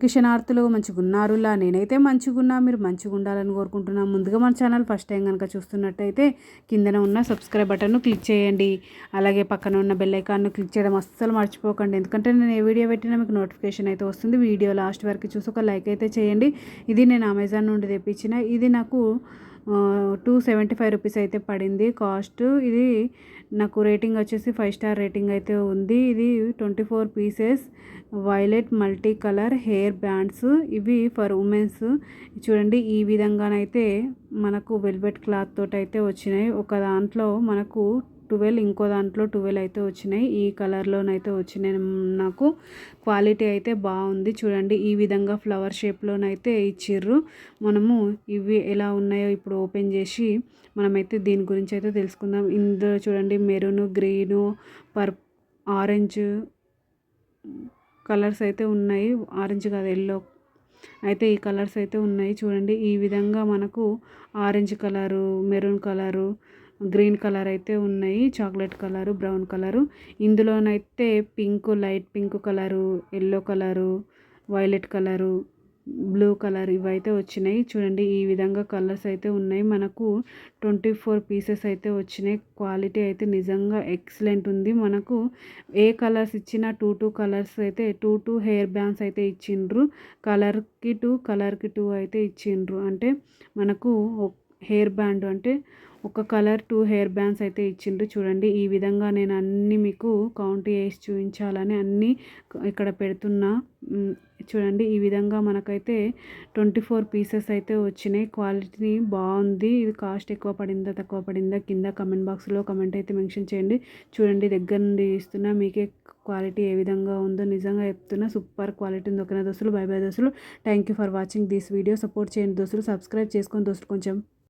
కిషనార్థులు మంచిగున్నారులా నేనైతే మంచిగున్నా, మీరు మంచిగా ఉండాలని కోరుకుంటున్నాను. ముందుగా మన ఛానల్ ఫస్ట్ టైం కనుక చూస్తున్నట్టయితే కిందన ఉన్న సబ్స్క్రైబ్ బటన్ను క్లిక్ చేయండి. అలాగే పక్కన ఉన్న బెల్ ఐకాన్ను క్లిక్ చేయడం అస్సలు మర్చిపోకండి. ఎందుకంటే నేను ఏ వీడియో పెట్టినా మీకు నోటిఫికేషన్ అయితే వస్తుంది. వీడియో లాస్ట్ వరకు చూసి ఒక లైక్ అయితే చేయండి. ఇది నేను అమెజాన్ నుండి తెప్పించిన, ఇది నాకు 275 రూపీస్ అయితే పడింది కాస్ట్. ఇది నాకు రేటింగ్ వచ్చేసి 5 స్టార్ రేటింగ్ అయితే ఉంది. ఇది 24 pieces violet multi colour hair bands, ఇవి ఫర్ ఉమెన్స్. చూడండి ఈ విధంగానైతే మనకు వెల్వెట్ క్లాత్ తోటి అయితే వచ్చినాయి. ఒక దాంట్లో మనకు 12, ఇంకో దాంట్లో 12 అయితే వచ్చినాయి. ఈ కలర్లోనైతే వచ్చినాయి. నాకు క్వాలిటీ అయితే బాగుంది. చూడండి ఈ విధంగా ఫ్లవర్ షేప్లోనైతే ఇచ్చిర్రు. మనము ఇవి ఎలా ఉన్నాయో ఇప్పుడు ఓపెన్ చేసి మనమైతే దీని గురించి అయితే తెలుసుకుందాం. ఇందులో చూడండి మెరూన్, గ్రీను, ఆరెంజ్ కలర్స్ అయితే ఉన్నాయి. ఆరెంజ్ కాదు, ఎల్లో అయితే ఈ కలర్స్ అయితే ఉన్నాయి. చూడండి ఈ విధంగా మనకు orange colour, maroon colour, green colour అయితే ఉన్నాయి. Chocolate colour, brown colour. ఇందులోనైతే pink, light pink colour, yellow colour, violet colour, blue colour ఇవైతే వచ్చినాయి. చూడండి ఈ విధంగా కలర్స్ అయితే ఉన్నాయి. మనకు 24 పీసెస్ అయితే వచ్చినాయి. క్వాలిటీ అయితే నిజంగా ఎక్సలెంట్ ఉంది. మనకు ఏ కలర్స్ ఇచ్చినా 2 కలర్స్ అయితే 2 హెయిర్ బ్యాండ్స్ అయితే ఇచ్చిండ్రు. కలర్కి 2 అయితే ఇచ్చిండ్రు. అంటే మనకు హెయిర్ బ్యాండ్ అంటే ఒక కలర్ 2 హెయిర్ బ్యాండ్స్ అయితే ఇచ్చిండ్రు. చూడండి ఈ విధంగా నేను అన్నీ మీకు కౌంట్ చేసి చూపించాలని అన్నీ ఇక్కడ పెడుతున్నా. చూడండి ఈ విధంగా మనకైతే 24 పీసెస్ అయితే వచ్చినాయి. క్వాలిటీ బాగుంది. ఇది కాస్ట్ ఎక్కువ పడిందా తక్కువ పడిందా కింద కమెంట్ బాక్స్లో కమెంట్ అయితే మెన్షన్ చేయండి. చూడండి దగ్గర నుండి ఇస్తున్నా, మీకే క్వాలిటీ ఏ విధంగా ఉందో నిజంగా చెప్తున్నా. సూపర్ క్వాలిటీ ఉంది. ఓకేనా దోస్తులు, బై బై దోస్తులు. Thank you for watching this video. Support చేయండి దోస్తులు, సబ్స్క్రైబ్ చేసుకొని దోస్తులు కొంచెం.